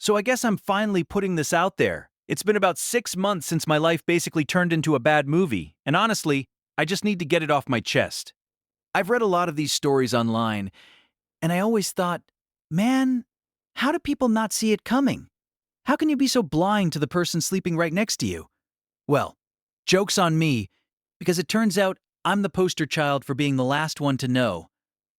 So I guess I'm finally putting this out there. It's been about 6 months since my life basically turned into a bad movie, and honestly, I just need to get it off my chest. I've read a lot of these stories online, and I always thought, man, how do people not see it coming? How can you be so blind to the person sleeping right next to you? Well, joke's on me, because it turns out I'm the poster child for being the last one to know.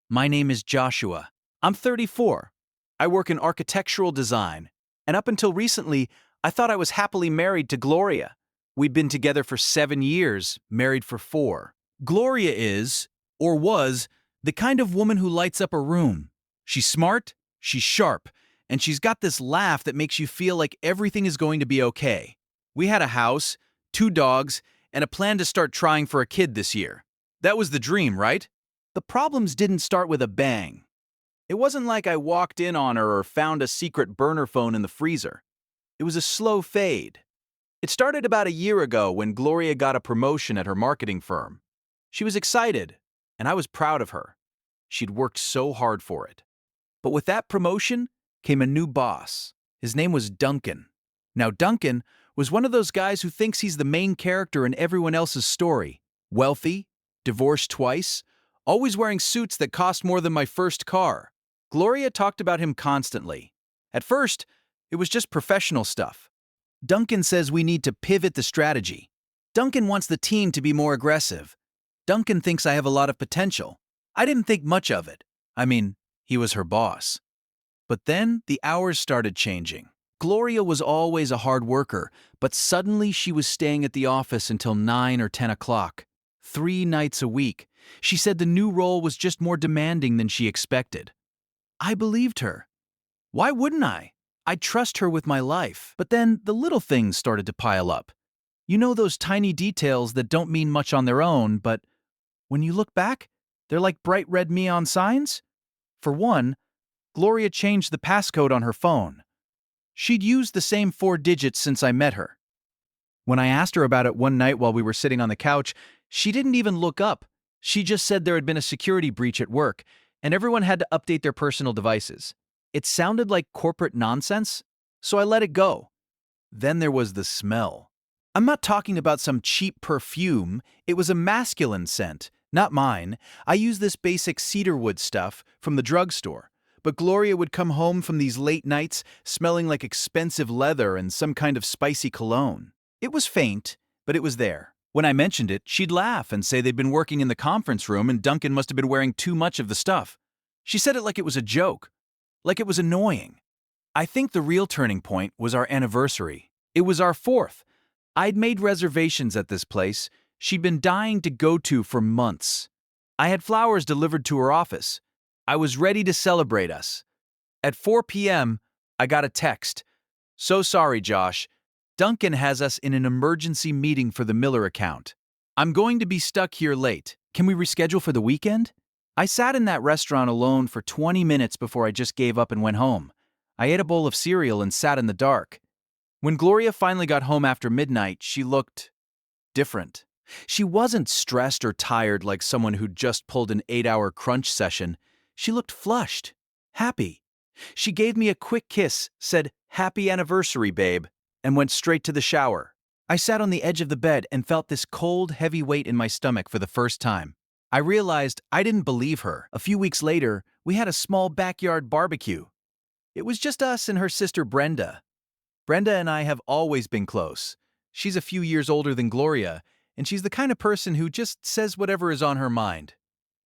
My name is Joshua. I'm 34. I work in architectural design, and up until recently, I thought I was happily married to Gloria. We'd been together for 7 years, married for 4. Gloria is, or was, the kind of woman who lights up a room. She's smart, she's sharp, and she's got this laugh that makes you feel like everything is going to be okay. We had a house, 2 dogs, and a plan to start trying for a kid this year. That was the dream, right? The problems didn't start with a bang. It wasn't like I walked in on her or found a secret burner phone in the freezer. It was a slow fade. It started about a year ago when Gloria got a promotion at her marketing firm. She was excited, and I was proud of her. She'd worked so hard for it. But with that promotion came a new boss. His name was Duncan. Now, Duncan was one of those guys who thinks he's the main character in everyone else's story. Wealthy, divorced twice, always wearing suits that cost more than my first car. Gloria talked about him constantly. At first, it was just professional stuff. Duncan says we need to pivot the strategy. Duncan wants the team to be more aggressive. Duncan thinks I have a lot of potential. I didn't think much of it. I mean, he was her boss. But then the hours started changing. Gloria was always a hard worker, but suddenly she was staying at the office until 9 or 10 o'clock. 3 nights a week. She said the new role was just more demanding than she expected. I believed her. Why wouldn't I? I trust her with my life. But then the little things started to pile up. You know those tiny details that don't mean much on their own, but when you look back, they're like bright red neon signs? For one, Gloria changed the passcode on her phone. She'd used the same 4 digits since I met her. When I asked her about it one night while we were sitting on the couch, she didn't even look up. She just said there had been a security breach at work, and everyone had to update their personal devices. It sounded like corporate nonsense, so I let it go. Then there was the smell. I'm not talking about some cheap perfume. It was a masculine scent, not mine. I use this basic cedarwood stuff from the drugstore. But Gloria would come home from these late nights smelling like expensive leather and some kind of spicy cologne. It was faint, but it was there. When I mentioned it, she'd laugh and say they'd been working in the conference room and Duncan must have been wearing too much of the stuff. She said it like it was a joke, like it was annoying. I think the real turning point was our anniversary. It was our 4th. I'd made reservations at this place she'd been dying to go to for months. I had flowers delivered to her office. I was ready to celebrate us. At 4 p.m., I got a text. So sorry, Josh. Duncan has us in an emergency meeting for the Miller account. I'm going to be stuck here late. Can we reschedule for the weekend? I sat in that restaurant alone for 20 minutes before I just gave up and went home. I ate a bowl of cereal and sat in the dark. When Gloria finally got home after midnight, she looked different. She wasn't stressed or tired like someone who'd just pulled an 8-hour crunch session. She looked flushed, happy. She gave me a quick kiss, said, "Happy anniversary, babe," and went straight to the shower. I sat on the edge of the bed and felt this cold, heavy weight in my stomach for the first time. I realized I didn't believe her. A few weeks later, we had a small backyard barbecue. It was just us and her sister Brenda. Brenda and I have always been close. She's a few years older than Gloria, and she's the kind of person who just says whatever is on her mind.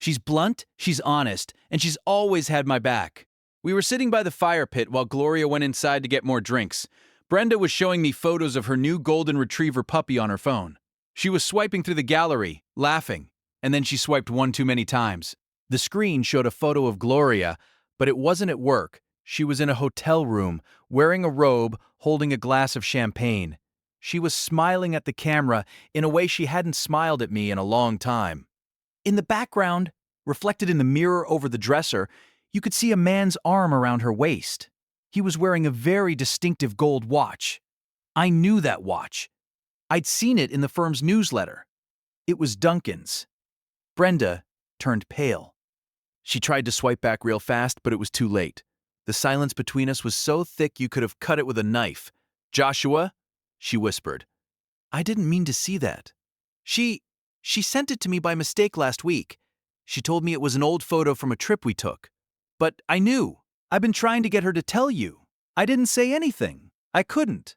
She's blunt, she's honest, and she's always had my back. We were sitting by the fire pit while Gloria went inside to get more drinks. Brenda was showing me photos of her new golden retriever puppy on her phone. She was swiping through the gallery, laughing, and then she swiped one too many times. The screen showed a photo of Gloria, but it wasn't at work. She was in a hotel room, wearing a robe, holding a glass of champagne. She was smiling at the camera in a way she hadn't smiled at me in a long time. In the background, reflected in the mirror over the dresser, you could see a man's arm around her waist. He was wearing a very distinctive gold watch. I knew that watch. I'd seen it in the firm's newsletter. It was Duncan's. Brenda turned pale. She tried to swipe back real fast, but it was too late. The silence between us was so thick you could have cut it with a knife. "Joshua?" she whispered. "I didn't mean to see that. She sent it to me by mistake last week. She told me it was an old photo from a trip we took. But I knew. I've been trying to get her to tell you. I didn't say anything. I couldn't.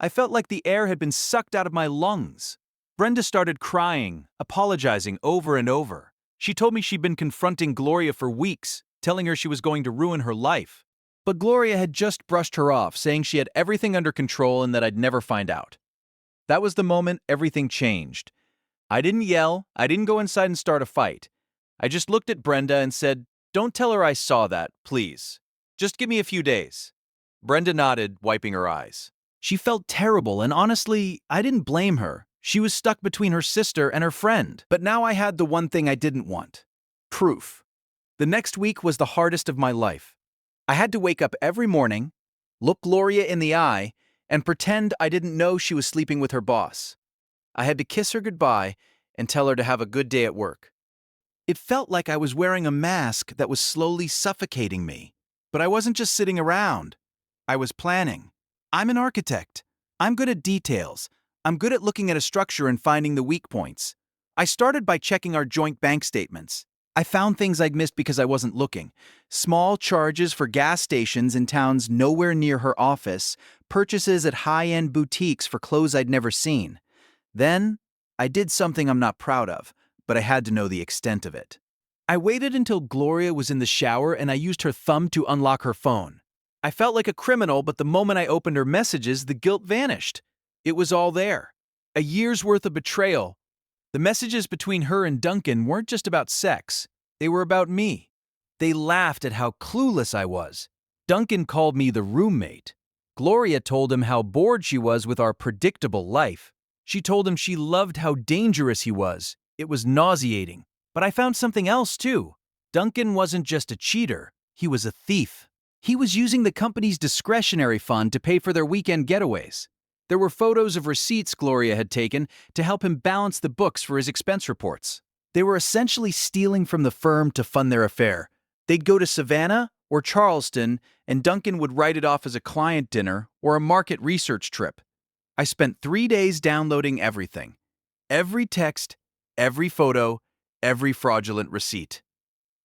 I felt like the air had been sucked out of my lungs." Brenda started crying, apologizing over and over. She told me she'd been confronting Gloria for weeks, telling her she was going to ruin her life. But Gloria had just brushed her off, saying she had everything under control and that I'd never find out. That was the moment everything changed. I didn't yell, I didn't go inside and start a fight. I just looked at Brenda and said, "Don't tell her I saw that, please. Just give me a few days." Brenda nodded, wiping her eyes. She felt terrible, and honestly, I didn't blame her. She was stuck between her sister and her friend. But now I had the one thing I didn't want: proof. The next week was the hardest of my life. I had to wake up every morning, look Gloria in the eye, and pretend I didn't know she was sleeping with her boss. I had to kiss her goodbye and tell her to have a good day at work. It felt like I was wearing a mask that was slowly suffocating me. But I wasn't just sitting around. I was planning. I'm an architect. I'm good at details. I'm good at looking at a structure and finding the weak points. I started by checking our joint bank statements. I found things I'd missed because I wasn't looking. Small charges for gas stations in towns nowhere near her office, purchases at high-end boutiques for clothes I'd never seen. Then, I did something I'm not proud of, but I had to know the extent of it. I waited until Gloria was in the shower and I used her thumb to unlock her phone. I felt like a criminal, but the moment I opened her messages, the guilt vanished. It was all there. A year's worth of betrayal. The messages between her and Duncan weren't just about sex. They were about me. They laughed at how clueless I was. Duncan called me the roommate. Gloria told him how bored she was with our predictable life. She told him she loved how dangerous he was. It was nauseating. But I found something else, too. Duncan wasn't just a cheater. He was a thief. He was using the company's discretionary fund to pay for their weekend getaways. There were photos of receipts Gloria had taken to help him balance the books for his expense reports. They were essentially stealing from the firm to fund their affair. They'd go to Savannah or Charleston, and Duncan would write it off as a client dinner or a market research trip. I spent 3 days downloading everything. Every text, every photo, every fraudulent receipt.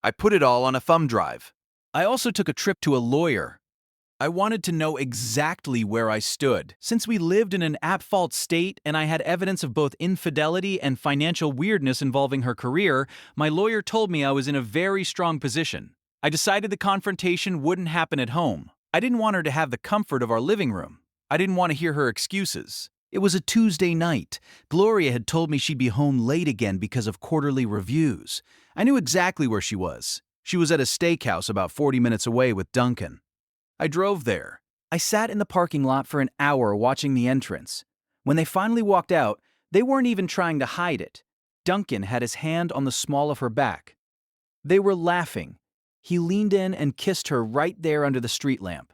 I put it all on a thumb drive. I also took a trip to a lawyer. I wanted to know exactly where I stood. Since we lived in an at-fault state and I had evidence of both infidelity and financial weirdness involving her career, my lawyer told me I was in a very strong position. I decided the confrontation wouldn't happen at home. I didn't want her to have the comfort of our living room. I didn't want to hear her excuses. It was a Tuesday night. Gloria had told me she'd be home late again because of quarterly reviews. I knew exactly where she was. She was at a steakhouse about 40 minutes away with Duncan. I drove there. I sat in the parking lot for an hour watching the entrance. When they finally walked out, they weren't even trying to hide it. Duncan had his hand on the small of her back. They were laughing. He leaned in and kissed her right there under the street lamp.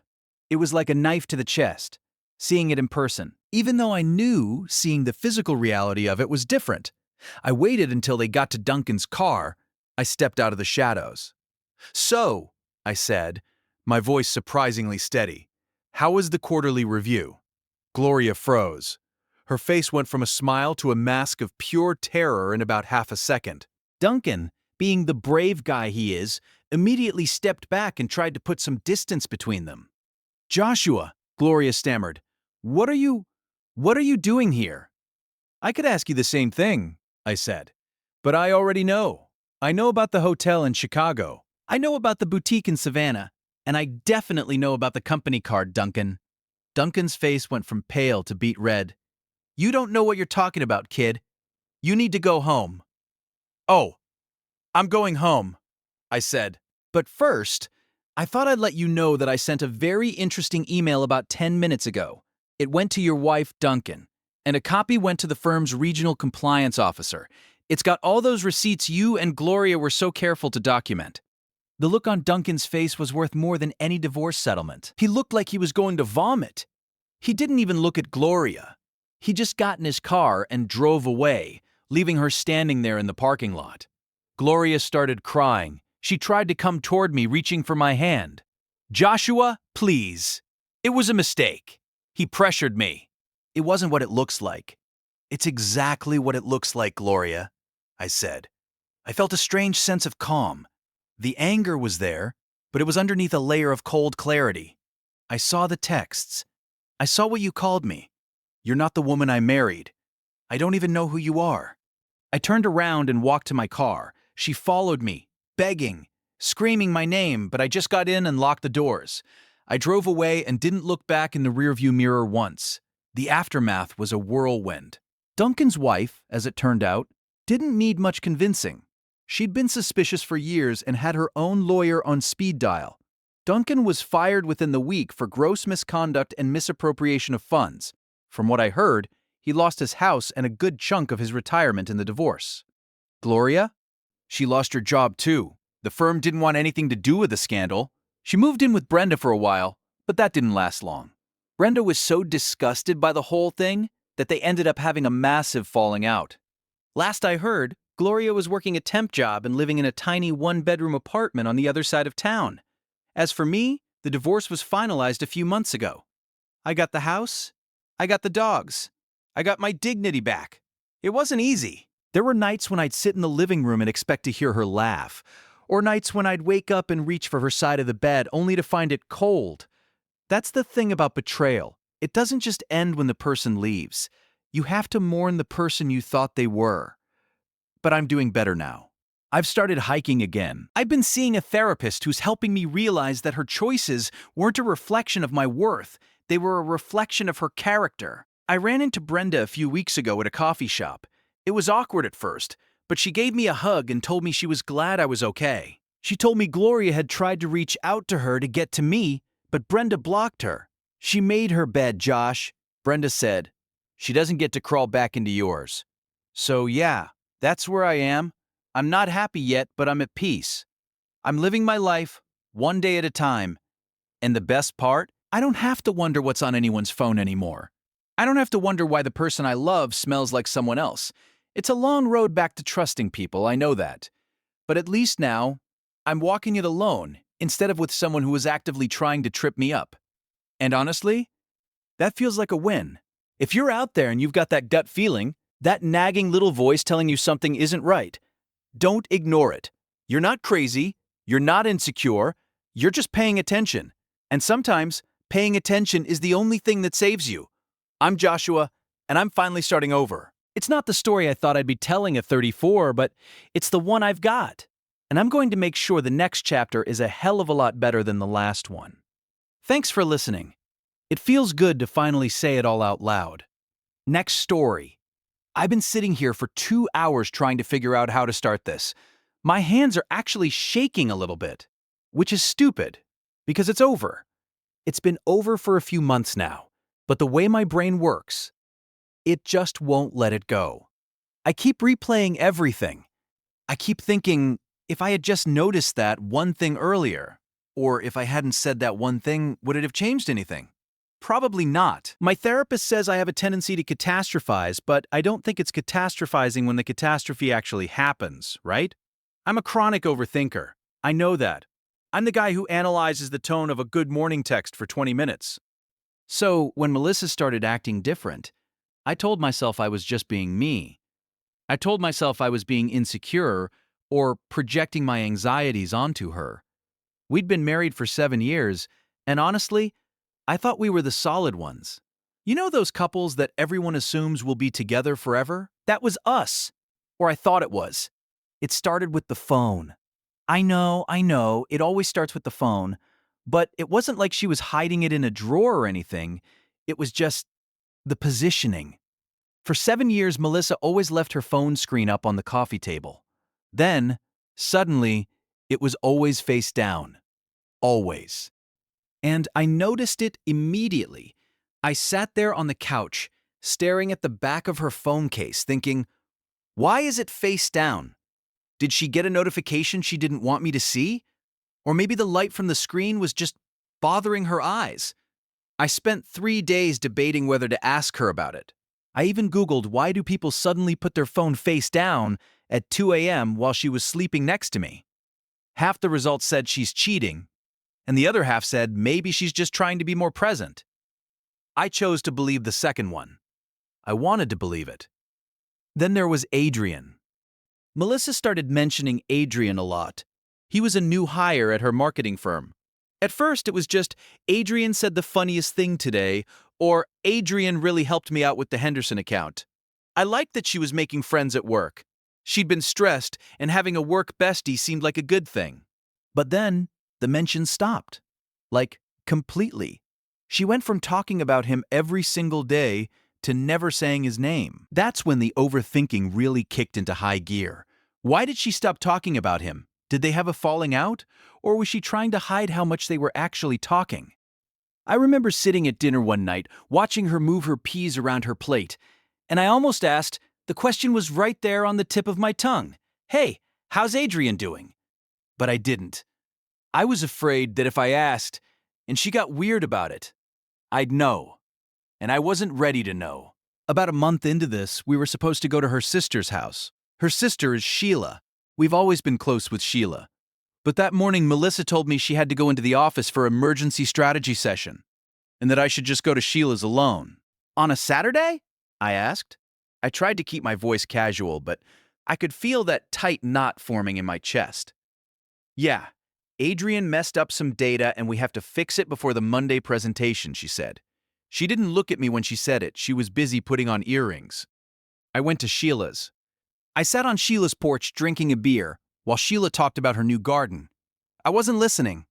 It was like a knife to the chest, seeing it in person, even though I knew seeing the physical reality of it was different. I waited until they got to Duncan's car. I stepped out of the shadows. "So," I said, my voice surprisingly steady, "how was the quarterly review?" Gloria froze. Her face went from a smile to a mask of pure terror in about half a second. Duncan, being the brave guy he is, immediately stepped back and tried to put some distance between them. "Joshua," Gloria stammered, What are you doing here?" "I could ask you the same thing," I said. "But I already know. I know about the hotel in Chicago. I know about the boutique in Savannah. And I definitely know about the company card, Duncan." Duncan's face went from pale to beet red. "You don't know what you're talking about, kid. You need to go home." "Oh, I'm going home," I said. "But first, I thought I'd let you know that I sent a very interesting email about 10 minutes ago. It went to your wife, Duncan, and a copy went to the firm's regional compliance officer. It's got all those receipts you and Gloria were so careful to document." The look on Duncan's face was worth more than any divorce settlement. He looked like he was going to vomit. He didn't even look at Gloria. He just got in his car and drove away, leaving her standing there in the parking lot. Gloria started crying. She tried to come toward me, reaching for my hand. Joshua, please. It was a mistake. He pressured me. It wasn't what it looks like. It's exactly what it looks like, Gloria, I said. I felt a strange sense of calm. The anger was there, but it was underneath a layer of cold clarity. I saw the texts. I saw what you called me. You're not the woman I married. I don't even know who you are. I turned around and walked to my car. She followed me, begging, screaming my name, but I just got in and locked the doors. I drove away and didn't look back in the rearview mirror once. The aftermath was a whirlwind. Duncan's wife, as it turned out, didn't need much convincing. She'd been suspicious for years and had her own lawyer on speed dial. Duncan was fired within the week for gross misconduct and misappropriation of funds. From what I heard, he lost his house and a good chunk of his retirement in the divorce. Gloria? She lost her job too. The firm didn't want anything to do with the scandal. She moved in with Brenda for a while, but that didn't last long. Brenda was so disgusted by the whole thing that they ended up having a massive falling out. Last I heard, Gloria was working a temp job and living in a tiny one-bedroom apartment on the other side of town. As for me, the divorce was finalized a few months ago. I got the house. I got the dogs. I got my dignity back. It wasn't easy. There were nights when I'd sit in the living room and expect to hear her laugh, or nights when I'd wake up and reach for her side of the bed only to find it cold. That's the thing about betrayal. It doesn't just end when the person leaves. You have to mourn the person you thought they were. But I'm doing better now. I've started hiking again. I've been seeing a therapist who's helping me realize that her choices weren't a reflection of my worth. They were a reflection of her character. I ran into Brenda a few weeks ago at a coffee shop. It was awkward at first, but she gave me a hug and told me she was glad I was okay. She told me Gloria had tried to reach out to her to get to me, but Brenda blocked her. She made her bed, Josh, Brenda said. She doesn't get to crawl back into yours. So yeah, that's where I am. I'm not happy yet, but I'm at peace. I'm living my life, one day at a time. And the best part? I don't have to wonder what's on anyone's phone anymore. I don't have to wonder why the person I love smells like someone else. It's a long road back to trusting people, I know that. But at least now, I'm walking it alone, instead of with someone who is actively trying to trip me up. And honestly, that feels like a win. If you're out there and you've got that gut feeling, that nagging little voice telling you something isn't right, don't ignore it. You're not crazy, you're not insecure, you're just paying attention. And sometimes, paying attention is the only thing that saves you. I'm Joshua, and I'm finally starting over. It's not the story I thought I'd be telling at 34, but it's the one I've got. And I'm going to make sure the next chapter is a hell of a lot better than the last one. Thanks for listening. It feels good to finally say it all out loud. Next story. I've been sitting here for 2 hours trying to figure out how to start this. My hands are actually shaking a little bit, which is stupid, because it's over. It's been over for a few months now, but the way my brain works, it just won't let it go. I keep replaying everything. I keep thinking, if I had just noticed that one thing earlier, or if I hadn't said that one thing, would it have changed anything? Probably not. My therapist says I have a tendency to catastrophize, but I don't think it's catastrophizing when the catastrophe actually happens, right? I'm a chronic overthinker. I know that. I'm the guy who analyzes the tone of a good morning text for 20 minutes. So, when Melissa started acting different, I told myself I was just being me. I told myself I was being insecure or projecting my anxieties onto her. We'd been married for 7 years, and honestly, I thought we were the solid ones. You know those couples that everyone assumes will be together forever? That was us. Or I thought it was. It started with the phone. I know, it always starts with the phone. But it wasn't like she was hiding it in a drawer or anything. It was just the positioning. For 7 years, Melissa always left her phone screen up on the coffee table. Then, suddenly, it was always face down. Always. And I noticed it immediately. I sat there on the couch, staring at the back of her phone case, thinking, why is it face down? Did she get a notification she didn't want me to see? Or maybe the light from the screen was just bothering her eyes. I spent 3 days debating whether to ask her about it. I even Googled why do people suddenly put their phone face down at 2 a.m. while she was sleeping next to me. Half the results said she's cheating, and the other half said maybe she's just trying to be more present. I chose to believe the second one. I wanted to believe it. Then there was Adrian. Melissa started mentioning Adrian a lot. He was a new hire at her marketing firm. At first, it was just, Adrian said the funniest thing today, or Adrian really helped me out with the Henderson account. I liked that she was making friends at work. She'd been stressed, and having a work bestie seemed like a good thing. But then, the mentions stopped. Like, completely. She went from talking about him every single day to never saying his name. That's when the overthinking really kicked into high gear. Why did she stop talking about him? Did they have a falling out? Or was she trying to hide how much they were actually talking? I remember sitting at dinner one night, watching her move her peas around her plate, and I almost asked, the question was right there on the tip of my tongue. Hey, how's Adrian doing? But I didn't. I was afraid that if I asked, and she got weird about it, I'd know. And I wasn't ready to know. About a month into this, we were supposed to go to her sister's house. Her sister is Sheila. We've always been close with Sheila. But that morning, Melissa told me she had to go into the office for emergency strategy session, and that I should just go to Sheila's alone. On a Saturday? I asked. I tried to keep my voice casual, but I could feel that tight knot forming in my chest. Yeah, Adrian messed up some data and we have to fix it before the Monday presentation, she said. She didn't look at me when she said it. She was busy putting on earrings. I went to Sheila's. I sat on Sheila's porch drinking a beer while Sheila talked about her new garden. I wasn't listening.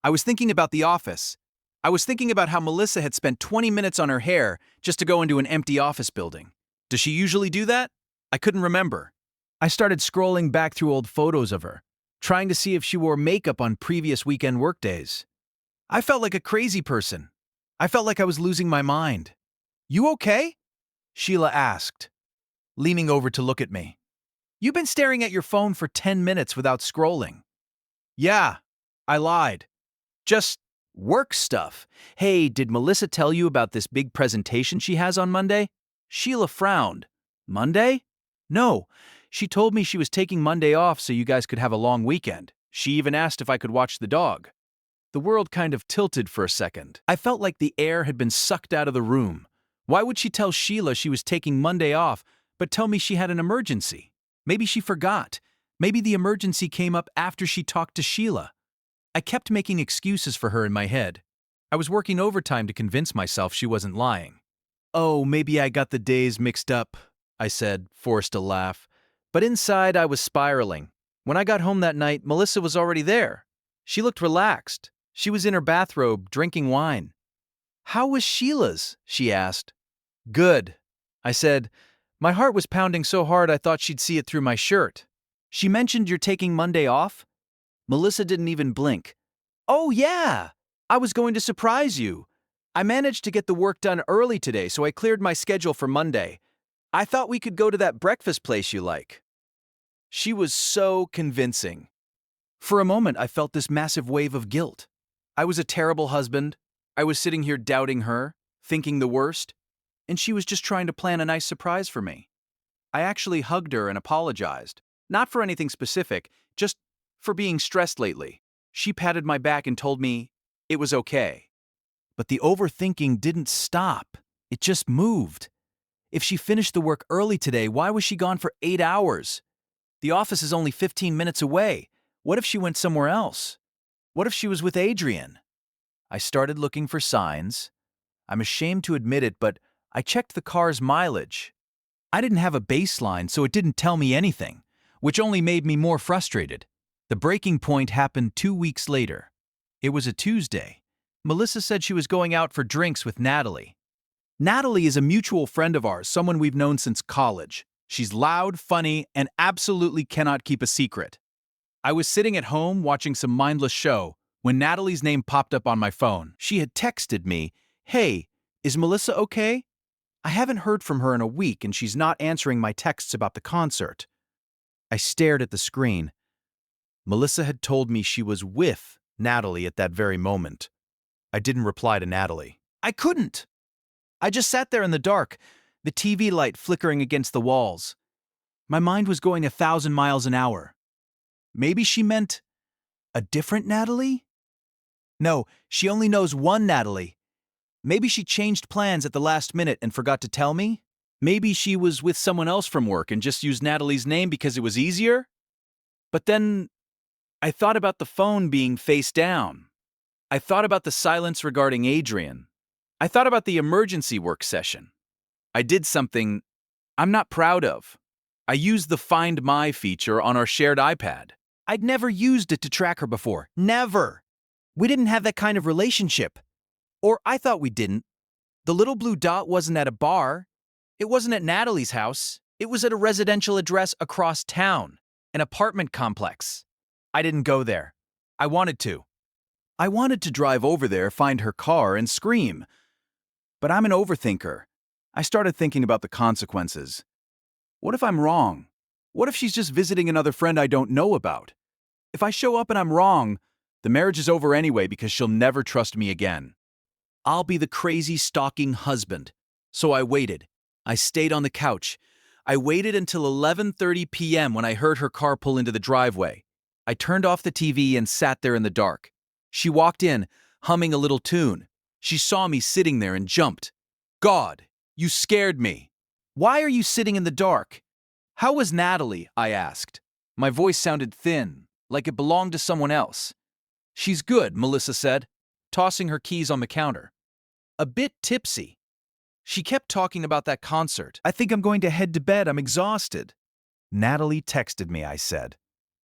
I was thinking about the office. I was thinking about how Melissa had spent 20 minutes on her hair just to go into an empty office building. Does she usually do that? I couldn't remember. I started scrolling back through old photos of her, trying to see if she wore makeup on previous weekend workdays. I felt like a crazy person. I felt like I was losing my mind. You okay? Sheila asked, leaning over to look at me. You've been staring at your phone for 10 minutes without scrolling. Yeah, I lied. Just work stuff. Hey, did Melissa tell you about this big presentation she has on Monday? Sheila frowned. Monday? No, she told me she was taking Monday off so you guys could have a long weekend. She even asked if I could watch the dog. The world kind of tilted for a second. I felt like the air had been sucked out of the room. Why would she tell Sheila she was taking Monday off, but tell me she had an emergency? Maybe she forgot. Maybe the emergency came up after she talked to Sheila. I kept making excuses for her in my head. I was working overtime to convince myself she wasn't lying. Oh, maybe I got the days mixed up, I said, forced a laugh. But inside I was spiraling. When I got home that night, Melissa was already there. She looked relaxed. She was in her bathrobe, drinking wine. How was Sheila's? She asked. Good, I said. My heart was pounding so hard I thought she'd see it through my shirt. She mentioned you're taking Monday off? Melissa didn't even blink. Oh, yeah! I was going to surprise you. I managed to get the work done early today, so I cleared my schedule for Monday. I thought we could go to that breakfast place you like. She was so convincing. For a moment, I felt this massive wave of guilt. I was a terrible husband. I was sitting here doubting her, thinking the worst, and she was just trying to plan a nice surprise for me. I actually hugged her and apologized. Not for anything specific, just for being stressed lately. She patted my back and told me it was okay. But the overthinking didn't stop. It just moved. If she finished the work early today, why was she gone for 8 hours? The office is only 15 minutes away. What if she went somewhere else? What if she was with Adrian? I started looking for signs. I'm ashamed to admit it, but I checked the car's mileage. I didn't have a baseline, so it didn't tell me anything, which only made me more frustrated. The breaking point happened 2 weeks later. It was a Tuesday. Melissa said she was going out for drinks with Natalie. Natalie is a mutual friend of ours, someone we've known since college. She's loud, funny, and absolutely cannot keep a secret. I was sitting at home watching some mindless show when Natalie's name popped up on my phone. She had texted me, "Hey, is Melissa okay? I haven't heard from her in a week and she's not answering my texts about the concert." I stared at the screen. Melissa had told me she was with Natalie at that very moment. I didn't reply to Natalie. I couldn't. I just sat there in the dark, the TV light flickering against the walls. My mind was going 1,000 miles an hour. Maybe she meant a different Natalie? No, she only knows one Natalie. Maybe she changed plans at the last minute and forgot to tell me? Maybe she was with someone else from work and just used Natalie's name because it was easier? But then I thought about the phone being face down. I thought about the silence regarding Adrian. I thought about the emergency work session. I did something I'm not proud of. I used the Find My feature on our shared iPad. I'd never used it to track her before. Never. We didn't have that kind of relationship. Or I thought we didn't. The little blue dot wasn't at a bar. It wasn't at Natalie's house. It was at a residential address across town, an apartment complex. I didn't go there. I wanted to. I wanted to drive over there, find her car, and scream. But I'm an overthinker. I started thinking about the consequences. What if I'm wrong? What if she's just visiting another friend I don't know about? If I show up and I'm wrong, the marriage is over anyway because she'll never trust me again. I'll be the crazy stalking husband. So I waited. I stayed on the couch. I waited until 11:30 p.m. when I heard her car pull into the driveway. I turned off the TV and sat there in the dark. She walked in, humming a little tune. She saw me sitting there and jumped. God, you scared me. Why are you sitting in the dark? How was Natalie? I asked. My voice sounded thin, like it belonged to someone else. She's good, Melissa said, tossing her keys on the counter. A bit tipsy. She kept talking about that concert. I think I'm going to head to bed. I'm exhausted. Natalie texted me, I said.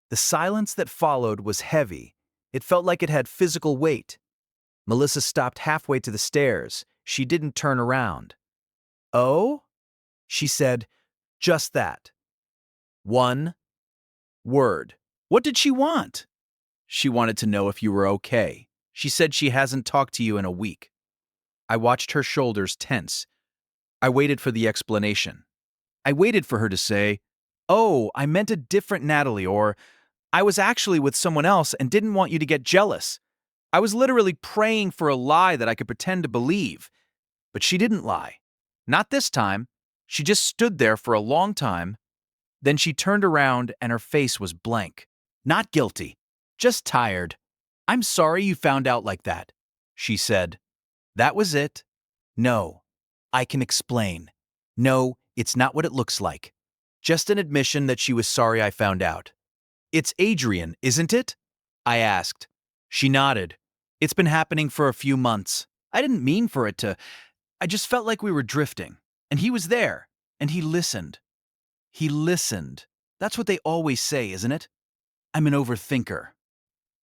The silence that followed was heavy. It felt like it had physical weight. Melissa stopped halfway to the stairs. She didn't turn around. Oh? She said, just that. One word. What did she want? She wanted to know if you were okay. She said she hasn't talked to you in a week. I watched her shoulders tense. I waited for the explanation. I waited for her to say, oh, I meant a different Natalie, or I was actually with someone else and didn't want you to get jealous. I was literally praying for a lie that I could pretend to believe. But she didn't lie. Not this time. She just stood there for a long time. Then she turned around and her face was blank. Not guilty. Just tired. I'm sorry you found out like that, she said. That was it. No, I can explain. No, it's not what it looks like. Just an admission that she was sorry I found out. It's Adrian, isn't it? I asked. She nodded. It's been happening for a few months. I didn't mean for it to. I just felt like we were drifting. And he was there. And he listened. He listened. That's what they always say, isn't it? I'm an overthinker.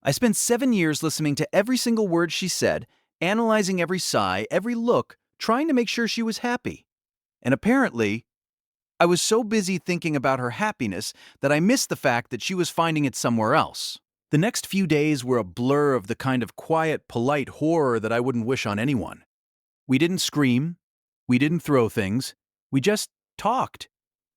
I spent 7 years listening to every single word she said, analyzing every sigh, every look, trying to make sure she was happy. And apparently, I was so busy thinking about her happiness that I missed the fact that she was finding it somewhere else. The next few days were a blur of the kind of quiet, polite horror that I wouldn't wish on anyone. We didn't scream. We didn't throw things. We just talked.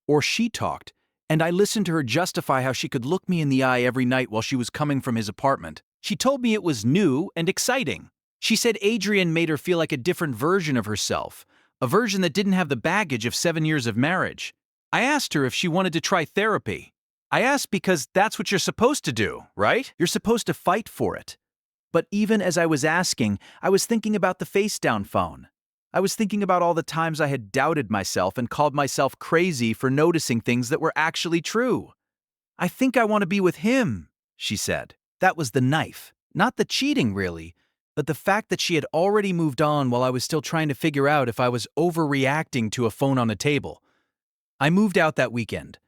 Or she talked, and I listened to her justify how she could look me in the eye every night while she was coming from his apartment. She told me it was new and exciting. She said Adrian made her feel like a different version of herself, a version that didn't have the baggage of 7 years of marriage. I asked her if she wanted to try therapy. I asked because that's what you're supposed to do, right? You're supposed to fight for it. But even as I was asking, I was thinking about the face-down phone. I was thinking about all the times I had doubted myself and called myself crazy for noticing things that were actually true. I think I want to be with him, she said. That was the knife. Not the cheating, really, but the fact that she had already moved on while I was still trying to figure out if I was overreacting to a phone on a table. I moved out that weekend.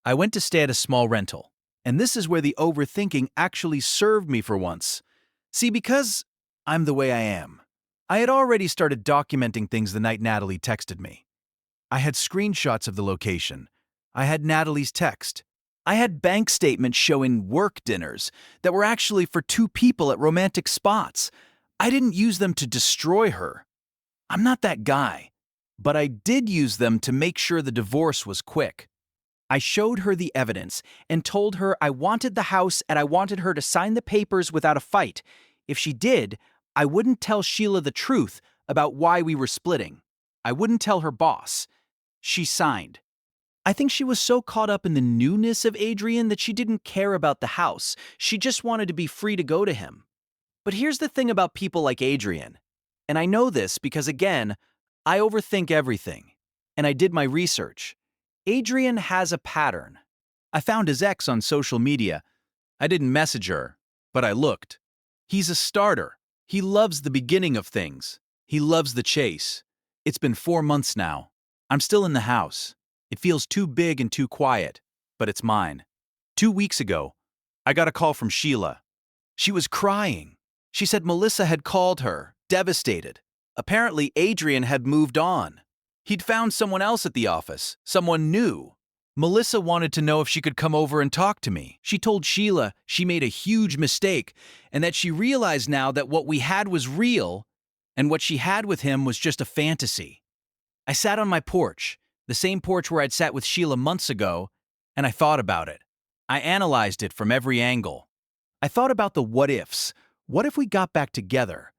I went to stay at a small rental. And this is where the overthinking actually served me for once. See, because I'm the way I am. I had already started documenting things the night Natalie texted me. I had screenshots of the location. I had Natalie's text. I had bank statements showing work dinners that were actually for 2 people at romantic spots. I didn't use them to destroy her. I'm not that guy. But I did use them to make sure the divorce was quick. I showed her the evidence and told her I wanted the house and I wanted her to sign the papers without a fight. If she did, I wouldn't tell Sheila the truth about why we were splitting. I wouldn't tell her boss. She signed. I think she was so caught up in the newness of Adrian that she didn't care about the house. She just wanted to be free to go to him. But here's the thing about people like Adrian. And I know this because, again, I overthink everything. And I did my research. Adrian has a pattern. I found his ex on social media. I didn't message her, but I looked. He's a starter. He loves the beginning of things. He loves the chase. It's been 4 months now. I'm still in the house. It feels too big and too quiet, but it's mine. 2 weeks ago, I got a call from Sheila. She was crying. She said Melissa had called her, devastated. Apparently, Adrian had moved on. He'd found someone else at the office, someone new. Melissa wanted to know if she could come over and talk to me. She told Sheila she made a huge mistake and that she realized now that what we had was real and what she had with him was just a fantasy. I sat on my porch, the same porch where I'd sat with Sheila months ago, and I thought about it. I analyzed it from every angle. I thought about the what ifs. What if we got back together?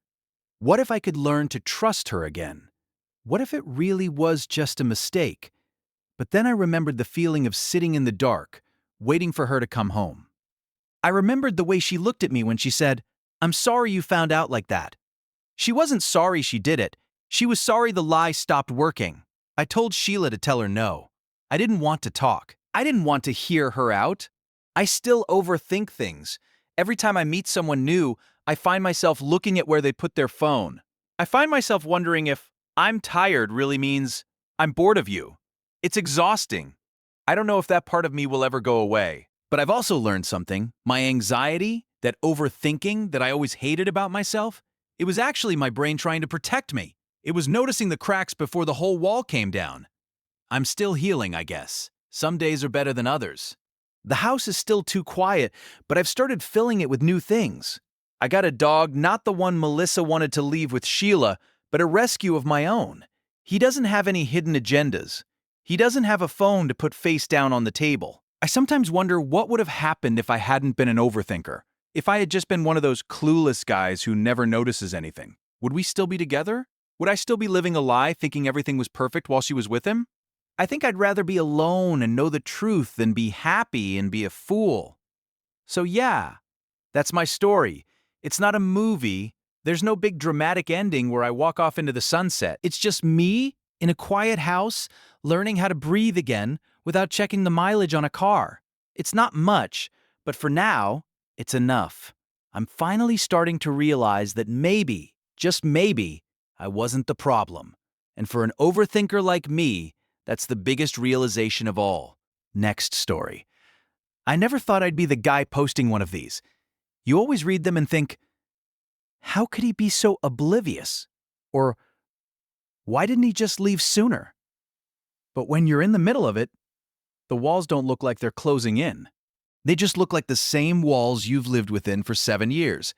What if I could learn to trust her again? What if it really was just a mistake? But then I remembered the feeling of sitting in the dark, waiting for her to come home. I remembered the way she looked at me when she said, "I'm sorry you found out like that." She wasn't sorry she did it. She was sorry the lie stopped working. I told Sheila to tell her no. I didn't want to talk. I didn't want to hear her out. I still overthink things. Every time I meet someone new, I find myself looking at where they put their phone. I find myself wondering if "I'm tired" really means "I'm bored of you." It's exhausting. I don't know if that part of me will ever go away. But I've also learned something. My anxiety, that overthinking that I always hated about myself, it was actually my brain trying to protect me. It was noticing the cracks before the whole wall came down. I'm still healing, I guess. Some days are better than others. The house is still too quiet, but I've started filling it with new things. I got a dog, not the one Melissa wanted to leave with Sheila, but a rescue of my own. He doesn't have any hidden agendas. He doesn't have a phone to put face down on the table. I sometimes wonder what would have happened if I hadn't been an overthinker. If I had just been one of those clueless guys who never notices anything. Would we still be together? Would I still be living a lie thinking everything was perfect while she was with him? I think I'd rather be alone and know the truth than be happy and be a fool. So yeah, that's my story. It's not a movie. There's no big dramatic ending where I walk off into the sunset. It's just me in a quiet house, learning how to breathe again without checking the mileage on a car. It's not much, but for now, it's enough. I'm finally starting to realize that maybe, just maybe, I wasn't the problem. And for an overthinker like me, that's the biggest realization of all. Next story. I never thought I'd be the guy posting one of these. You always read them and think, how could he be so oblivious? Or, why didn't he just leave sooner? But when you're in the middle of it, the walls don't look like they're closing in. They just look like the same walls you've lived within for 7 years.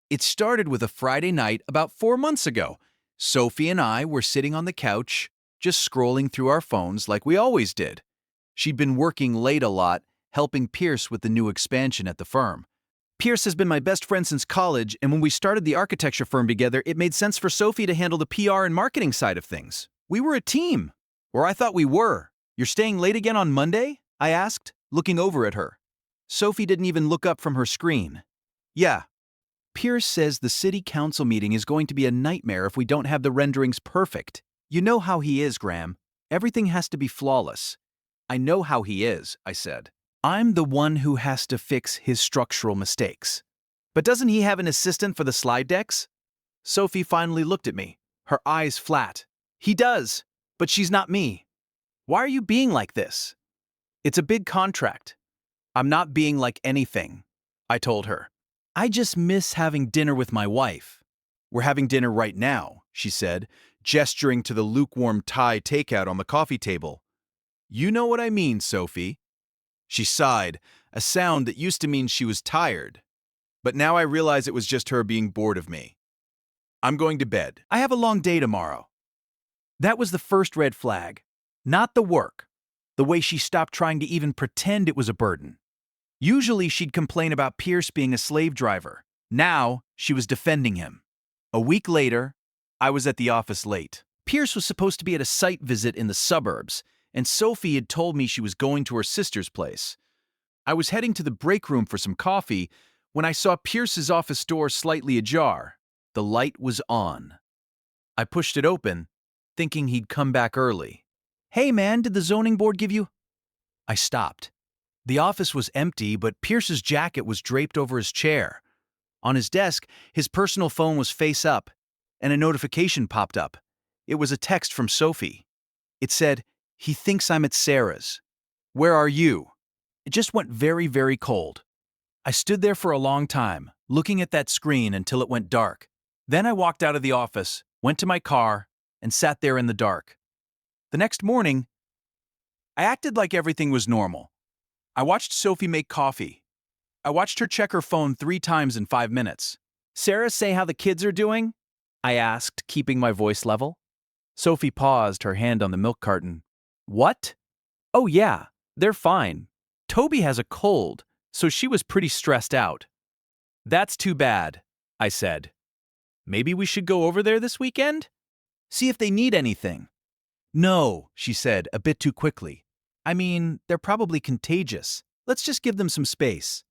It started with a Friday night about 4 months ago. Sophie and I were sitting on the couch, just scrolling through our phones like we always did. She'd been working late a lot, helping Pierce with the new expansion at the firm. Pierce has been my best friend since college, and when we started the architecture firm together, it made sense for Sophie to handle the PR and marketing side of things. We were a team. Or I thought we were. "You're staying late again on Monday?" I asked, looking over at her. Sophie didn't even look up from her screen. "Yeah. Pierce says the city council meeting is going to be a nightmare if we don't have the renderings perfect. You know how he is, Graham. Everything has to be flawless." "I know how he is," I said. "I'm the one who has to fix his structural mistakes." "But doesn't he have an assistant for the slide decks?" Sophie finally looked at me, her eyes flat. "He does, but she's not me." "Why are you being like this?" "It's a big contract." "I'm not being like anything," I told her. "I just miss having dinner with my wife." "We're having dinner right now," she said, gesturing to the lukewarm Thai takeout on the coffee table. "You know what I mean, Sophie." She sighed, a sound that used to mean she was tired. But now I realize it was just her being bored of me. "I'm going to bed. I have a long day tomorrow." That was the first red flag. Not the work. The way she stopped trying to even pretend it was a burden. Usually she'd complain about Pierce being a slave driver. Now she was defending him. A week later, I was at the office late. Pierce was supposed to be at a site visit in the suburbs, and Sophie had told me she was going to her sister's place. I was heading to the break room for some coffee when I saw Pierce's office door slightly ajar. The light was on. I pushed it open, thinking he'd come back early. "Hey man, did the zoning board give you—" I stopped. The office was empty, but Pierce's jacket was draped over his chair. On his desk, his personal phone was face up, and a notification popped up. It was a text from Sophie. It said, "He thinks I'm at Sarah's. Where are you?" It just went very, very cold. I stood there for a long time, looking at that screen until it went dark. Then I walked out of the office, went to my car, and sat there in the dark. The next morning, I acted like everything was normal. I watched Sophie make coffee. I watched her check her phone 3 times in 5 minutes. "Sarah, say how the kids are doing?" I asked, keeping my voice level. Sophie paused, her hand on the milk carton. "What?" "Oh yeah, they're fine. Toby has a cold, so she was pretty stressed out." "That's too bad," I said. "Maybe we should go over there this weekend? See if they need anything." "No," she said, a bit too quickly. "I mean, they're probably contagious. Let's just give them some space."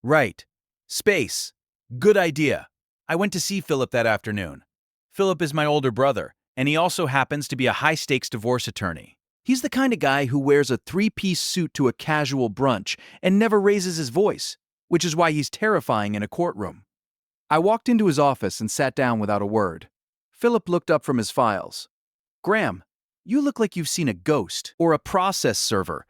"Right. Space. Good idea." I went to see Philip that afternoon. Philip is my older brother, and he also happens to be a high-stakes divorce attorney. He's the kind of guy who wears a 3-piece suit to a casual brunch and never raises his voice, which is why he's terrifying in a courtroom. I walked into his office and sat down without a word. Philip looked up from his files. "Graham, you look like you've seen a ghost or a process server.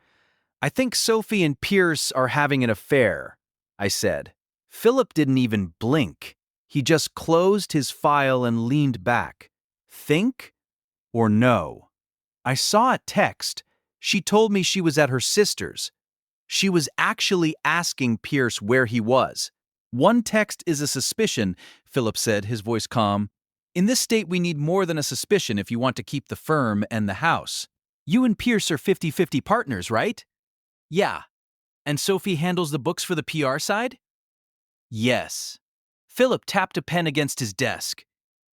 I think Sophie and Pierce are having an affair," I said. Philip didn't even blink. He just closed his file and leaned back. Think or no? I saw a text. She told me she was at her sister's. She was actually asking Pierce where he was. "One text is a suspicion," Philip said, his voice calm. "In this state, we need more than a suspicion if you want to keep the firm and the house. You and Pierce are 50-50 partners, right?" "Yeah." "And Sophie handles the books for the PR side?" "Yes." Philip tapped a pen against his desk.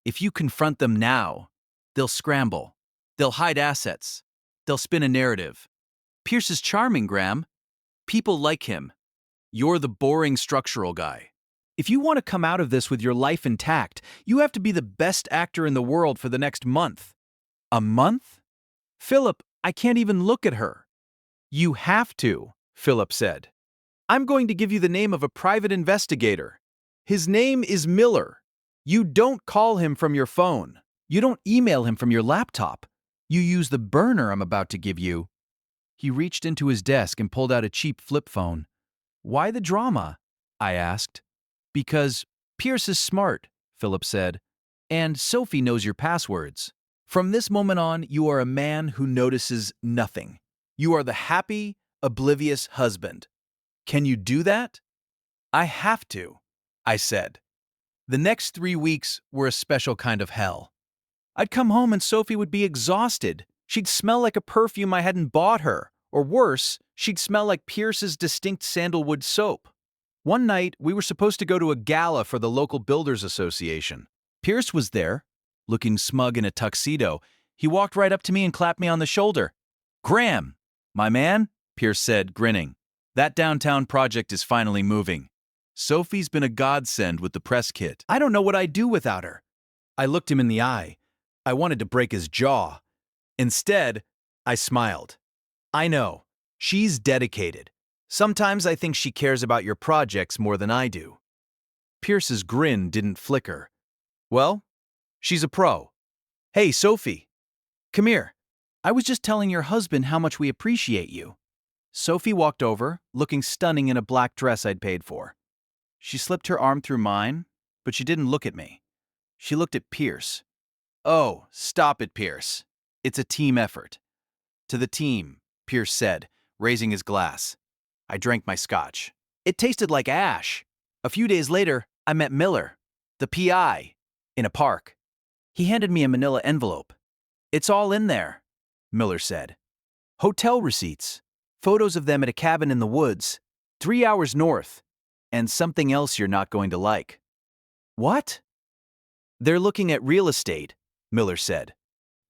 "If you confront them now, they'll scramble. They'll hide assets. They'll spin a narrative. Pierce is charming, Graham. People like him. You're the boring structural guy. If you want to come out of this with your life intact, you have to be the best actor in the world for the next month." "A month?" "Philip, I can't even look at her." "You have to," Philip said. "I'm going to give you the name of a private investigator. His name is Miller. You don't call him from your phone. You don't email him from your laptop. You use the burner I'm about to give you." He reached into his desk and pulled out a cheap flip phone. "Why the drama?" I asked. "Because Pierce is smart," Philip said, "and Sophie knows your passwords. From this moment on, you are a man who notices nothing. You are the happy, oblivious husband. Can you do that?" "I have to," I said. The next 3 weeks were a special kind of hell. I'd come home and Sophie would be exhausted. She'd smell like a perfume I hadn't bought her. Or worse, she'd smell like Pierce's distinct sandalwood soap. One night, we were supposed to go to a gala for the local builders association. Pierce was there, looking smug in a tuxedo. He walked right up to me and clapped me on the shoulder. "Graham, my man," Pierce said, grinning. "That downtown project is finally moving. Sophie's been a godsend with the press kit. I don't know what I'd do without her." I looked him in the eye. I wanted to break his jaw. Instead, I smiled. "I know. She's dedicated. Sometimes I think she cares about your projects more than I do." Pierce's grin didn't flicker. "Well, she's a pro. Hey, Sophie, come here. I was just telling your husband how much we appreciate you." Sophie walked over, looking stunning in a black dress I'd paid for. She slipped her arm through mine, but she didn't look at me. She looked at Pierce. "Oh, stop it, Pierce. It's a team effort." "To the team," Pierce said, raising his glass. I drank my scotch. It tasted like ash. A few days later, I met Miller, the PI, in a park. He handed me a manila envelope. "It's all in there," Miller said. "Hotel receipts, photos of them at a cabin in the woods, 3 hours north, and something else you're not going to like." "What?" "They're looking at real estate," Miller said.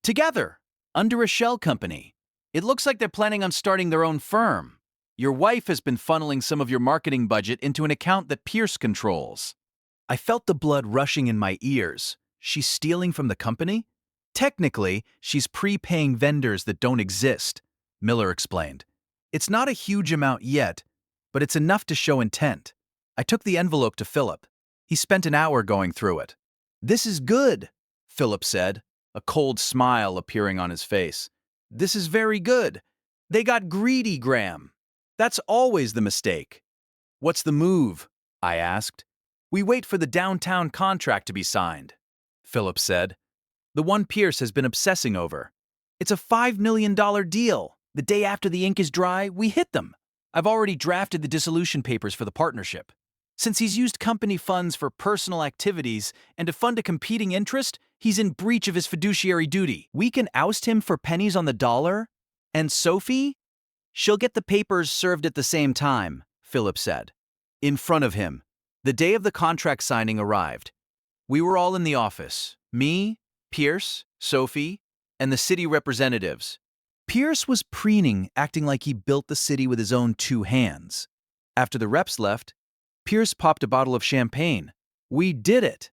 "Together, under a shell company. It looks like they're planning on starting their own firm." Your wife has been funneling some of your marketing budget into an account that Pierce controls. I felt the blood rushing in my ears. She's stealing from the company? Technically, she's prepaying vendors that don't exist, Miller explained. It's not a huge amount yet, but it's enough to show intent. I took the envelope to Philip. He spent an hour going through it. This is good, Philip said, a cold smile appearing on his face. This is very good. They got greedy, Graham. That's always the mistake. What's the move? I asked. We wait for the downtown contract to be signed, Philip said. The one Pierce has been obsessing over. It's a $5 million deal. The day after the ink is dry, we hit them. I've already drafted the dissolution papers for the partnership. Since he's used company funds for personal activities and to fund a competing interest, he's in breach of his fiduciary duty. We can oust him for pennies on the dollar? And Sophie? She'll get the papers served at the same time, Philip said. In front of him, the day of the contract signing arrived. We were all in the office. Me, Pierce, Sophie, and the city representatives. Pierce was preening, acting like he built the city with his own two hands. After the reps left, Pierce popped a bottle of champagne. We did it.